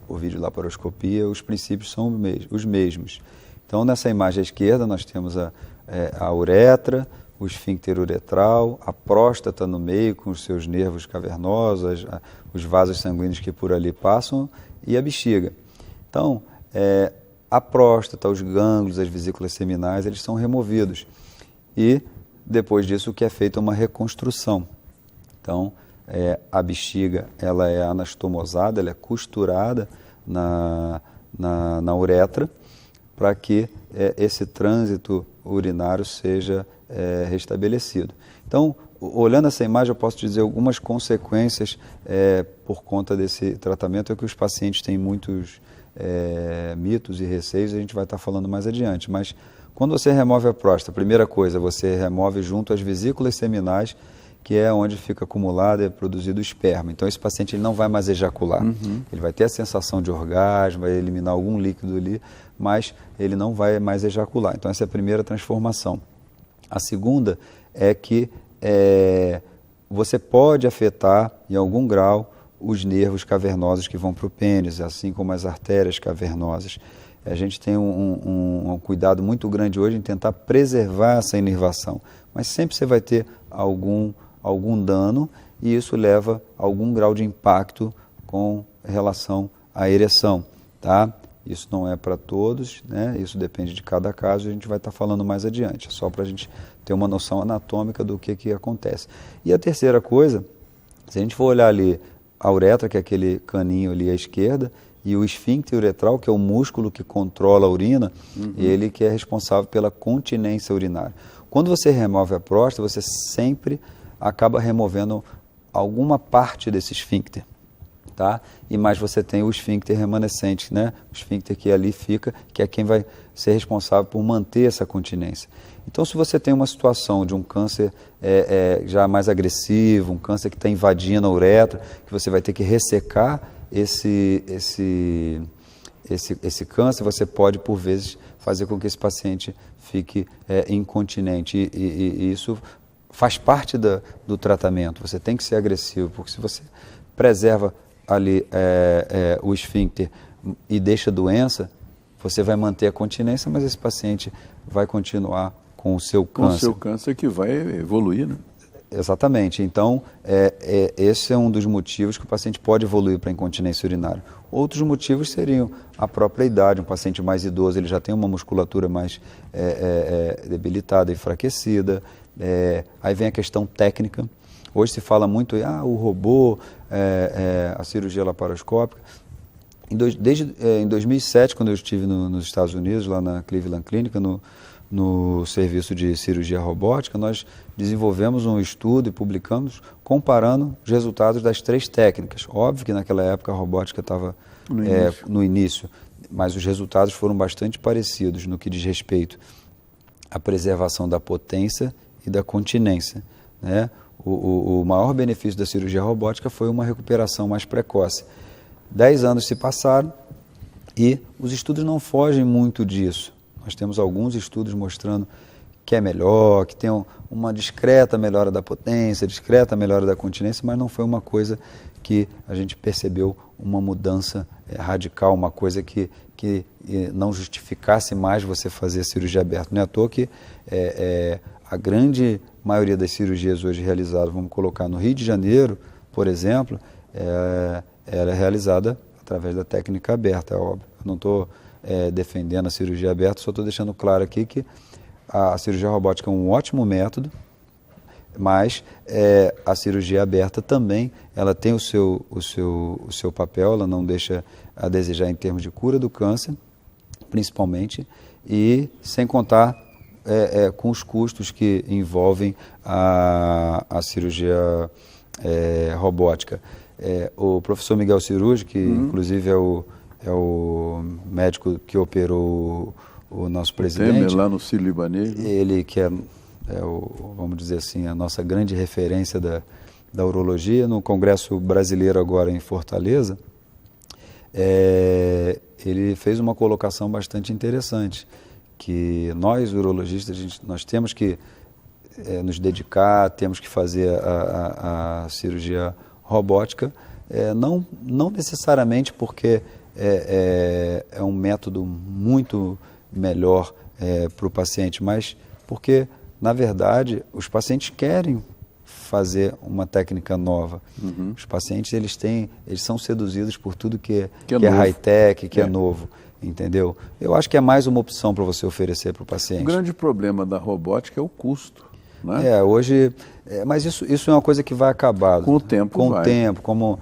por videolaparoscopia, os princípios são os mesmos. Então, nessa imagem à esquerda, nós temos a uretra, o esfíncter uretral, a próstata no meio, com os seus nervos cavernosos, os vasos sanguíneos que por ali passam, e a bexiga. Então, a próstata, os gânglios, as vesículas seminais, eles são removidos. E, depois disso, o que é feito é uma reconstrução. Então, a bexiga ela é anastomosada, ela é costurada na uretra, para que esse trânsito urinário seja restabelecido. Então, olhando essa imagem, eu posso dizer algumas consequências por conta desse tratamento, é que os pacientes têm muitos mitos e receios, a gente vai estar falando mais adiante. Mas, quando você remove a próstata, a primeira coisa, você remove junto às vesículas seminais, que é onde fica acumulado e produzido o esperma. Então, esse paciente ele não vai mais ejacular. Ele vai ter a sensação de orgasmo, vai eliminar algum líquido ali, mas ele não vai mais ejacular. Então, essa é a primeira transformação. A segunda é que você pode afetar, em algum grau, os nervos cavernosos que vão para o pênis, assim como as artérias cavernosas. A gente tem um cuidado muito grande hoje em tentar preservar essa inervação, mas sempre você vai ter algum dano e isso leva a algum grau de impacto com relação à ereção, tá? Isso não é para todos, né? Isso depende de cada caso e a gente vai estar falando mais adiante, só para a gente ter uma noção anatômica do que acontece. E a terceira coisa, se a gente for olhar ali a uretra, que é aquele caninho ali à esquerda, e o esfíncter uretral, que é o músculo que controla a urina, ele que é responsável pela continência urinária. Quando você remove a próstata, você sempre acaba removendo alguma parte desse esfíncter, tá? E mais você tem o esfíncter remanescente, né? O esfíncter que ali fica, que é quem vai ser responsável por manter essa continência. Então, se você tem uma situação de um câncer já mais agressivo, um câncer que está invadindo a uretra, que você vai ter que ressecar esse câncer, você pode, por vezes, fazer com que esse paciente fique incontinente. E isso faz parte do tratamento. Você tem que ser agressivo, porque se você preserva ali o esfíncter e deixa a doença, você vai manter a continência, mas esse paciente vai continuar com o seu câncer. Com o seu câncer que vai evoluir, né? Exatamente. Então, esse é um dos motivos que o paciente pode evoluir para a incontinência urinária. Outros motivos seriam a própria idade. Um paciente mais idoso, ele já tem uma musculatura mais debilitada, enfraquecida. Aí vem a questão técnica. Hoje se fala muito, o robô, a cirurgia laparoscópica. Em 2007, quando eu estive nos Estados Unidos, lá na Cleveland Clinic, no serviço de cirurgia robótica, nós desenvolvemos um estudo e publicamos comparando os resultados das 3 técnicas. Óbvio que naquela época a robótica estava no início. mas os resultados foram bastante parecidos no que diz respeito à preservação da potência e da continência, né? O maior benefício da cirurgia robótica foi uma recuperação mais precoce. 10 anos se passaram e os estudos não fogem muito disso. Nós temos alguns estudos mostrando que é melhor, que tem uma discreta melhora da potência, discreta melhora da continência, mas não foi uma coisa que a gente percebeu uma mudança radical, uma coisa que não justificasse mais você fazer a cirurgia aberta. Não é à toa que a grande maioria das cirurgias hoje realizadas, vamos colocar no Rio de Janeiro, por exemplo, ela é realizada através da técnica aberta, é óbvio. Eu não estou defendendo a cirurgia aberta, só estou deixando claro aqui que a cirurgia robótica é um ótimo método, mas a cirurgia aberta também, ela tem o seu papel, ela não deixa a desejar em termos de cura do câncer, principalmente, e sem contar com os custos que envolvem a cirurgia robótica. O professor Miguel Ciruji, que inclusive é o médico que operou o nosso presidente. Temer, lá no Sírio-Libanês. Ele que vamos dizer assim, a nossa grande referência da urologia, no Congresso Brasileiro agora em Fortaleza, ele fez uma colocação bastante interessante, que nós, urologistas, nós temos que nos dedicar, temos que fazer a cirurgia robótica, não necessariamente porque é um método muito melhor para o paciente, mas porque, na verdade, os pacientes querem fazer uma técnica nova. Uhum. Os pacientes, eles são seduzidos por tudo que é high-tech, que é novo, entendeu? Eu acho que é mais uma opção para você oferecer para o paciente. O grande problema da robótica é o custo, né? Hoje, mas isso é uma coisa que vai acabar. Com o tempo Com o tempo, como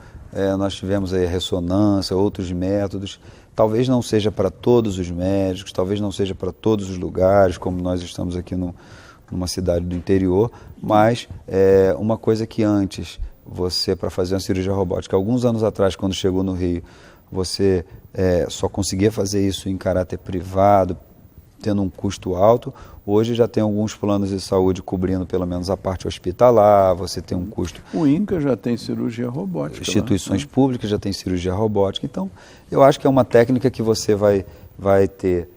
nós tivemos aí ressonância, outros métodos. Talvez não seja para todos os médicos, talvez não seja para todos os lugares, como nós estamos aqui numa cidade do interior, mas uma coisa que antes, você, para fazer uma cirurgia robótica, alguns anos atrás, quando chegou no Rio, você só conseguia fazer isso em caráter privado, tendo um custo alto. Hoje já tem alguns planos de saúde cobrindo pelo menos a parte hospitalar, você tem um custo... O INCA já tem cirurgia robótica. Instituições públicas já tem cirurgia robótica. Então, eu acho que é uma técnica que você vai ter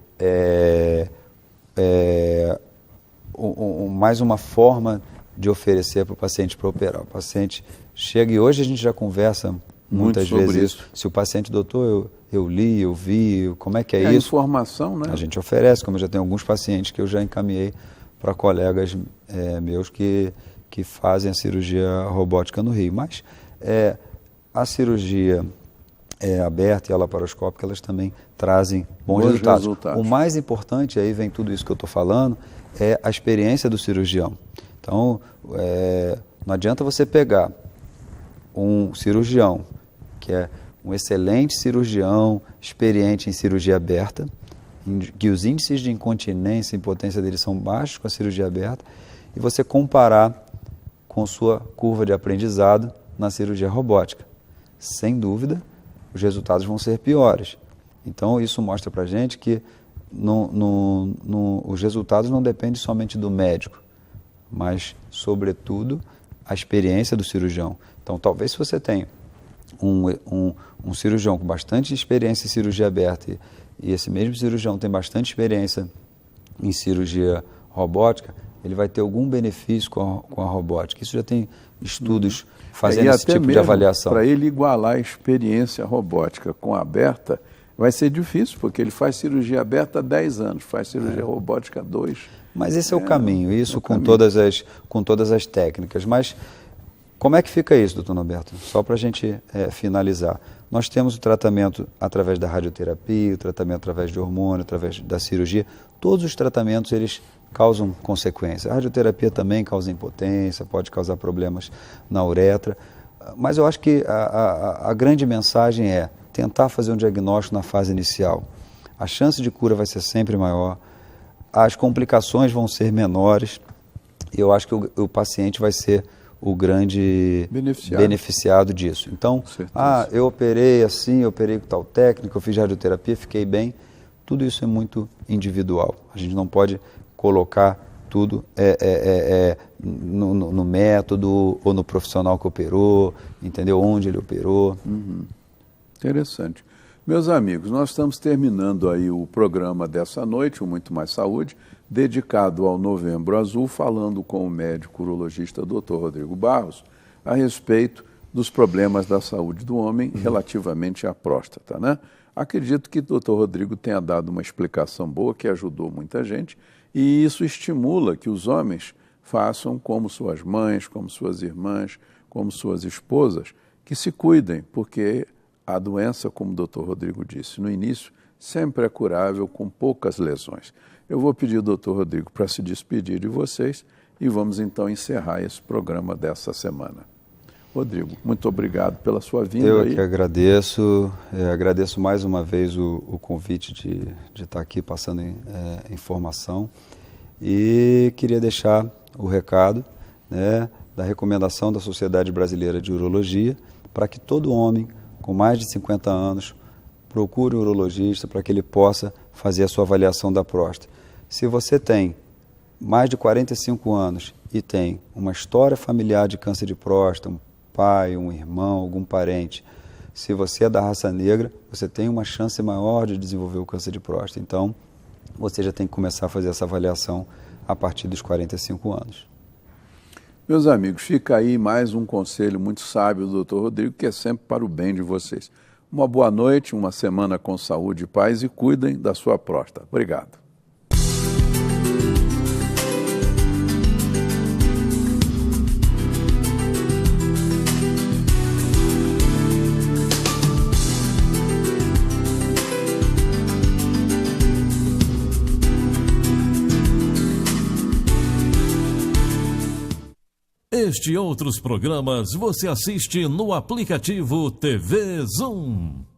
mais uma forma de oferecer para o paciente para operar. O paciente chega, e hoje a gente já conversa muitas vezes isso. Se o paciente, doutor, eu li, eu vi, como é que é isso? Informação, né? A gente oferece, como eu já tenho alguns pacientes que eu já encaminhei para colegas meus que fazem a cirurgia robótica no Rio. Mas a cirurgia aberta e a laparoscópica, elas também trazem bons resultados. O mais importante, aí vem tudo isso que eu estou falando, é a experiência do cirurgião. Então, não adianta você pegar um cirurgião que é um excelente cirurgião, experiente em cirurgia aberta, que os índices de incontinência e impotência dele são baixos com a cirurgia aberta, e você comparar com sua curva de aprendizado na cirurgia robótica. Sem dúvida, os resultados vão ser piores. Então, isso mostra para a gente que os resultados não dependem somente do médico, mas, sobretudo, a experiência do cirurgião. Então, talvez se você tenha um cirurgião com bastante experiência em cirurgia aberta e esse mesmo cirurgião tem bastante experiência em cirurgia robótica, ele vai ter algum benefício com a robótica. Isso já tem estudos fazendo esse tipo de avaliação. Para ele igualar a experiência robótica com a aberta, vai ser difícil, porque ele faz cirurgia aberta há 10 anos, faz cirurgia robótica há 2. Mas esse é o caminho, isso com todas as técnicas. Mas como é que fica isso, doutor Norberto? Só para a gente finalizar. Nós temos o tratamento através da radioterapia, o tratamento através de hormônio, através da cirurgia. Todos os tratamentos, eles causam consequências. A radioterapia também causa impotência, pode causar problemas na uretra. Mas eu acho que a grande mensagem é tentar fazer um diagnóstico na fase inicial. A chance de cura vai ser sempre maior, as complicações vão ser menores, e eu acho que o paciente vai ser o grande beneficiado disso. Então, eu operei assim, eu operei com tal técnica, eu fiz radioterapia, fiquei bem. Tudo isso é muito individual. A gente não pode colocar tudo no método ou no profissional que operou, entendeu? Onde ele operou. Interessante. Meus amigos, nós estamos terminando aí o programa dessa noite, o Muito Mais Saúde, dedicado ao Novembro Azul, falando com o médico urologista Dr. Rodrigo Barros a respeito dos problemas da saúde do homem relativamente à próstata, né? Acredito que o Dr. Rodrigo tenha dado uma explicação boa que ajudou muita gente e isso estimula que os homens façam como suas mães, como suas irmãs, como suas esposas, que se cuidem, porque a doença, como o Dr. Rodrigo disse no início, sempre é curável com poucas lesões. Eu vou pedir ao Dr. Rodrigo para se despedir de vocês e vamos então encerrar esse programa dessa semana. Rodrigo, muito obrigado pela sua vinda. Eu que agradeço, agradeço mais uma vez o convite de estar aqui passando informação e queria deixar o recado, né, da recomendação da Sociedade Brasileira de Urologia para que todo homem com mais de 50 anos procure um urologista para que ele possa fazer a sua avaliação da próstata. Se você tem mais de 45 anos e tem uma história familiar de câncer de próstata, um pai, um irmão, algum parente, se você é da raça negra, você tem uma chance maior de desenvolver o câncer de próstata. Então, você já tem que começar a fazer essa avaliação a partir dos 45 anos. Meus amigos, fica aí mais um conselho muito sábio do Dr. Rodrigo, que é sempre para o bem de vocês. Uma boa noite, uma semana com saúde e paz e cuidem da sua próstata. Obrigado. Este e outros programas você assiste no aplicativo TV Zoom.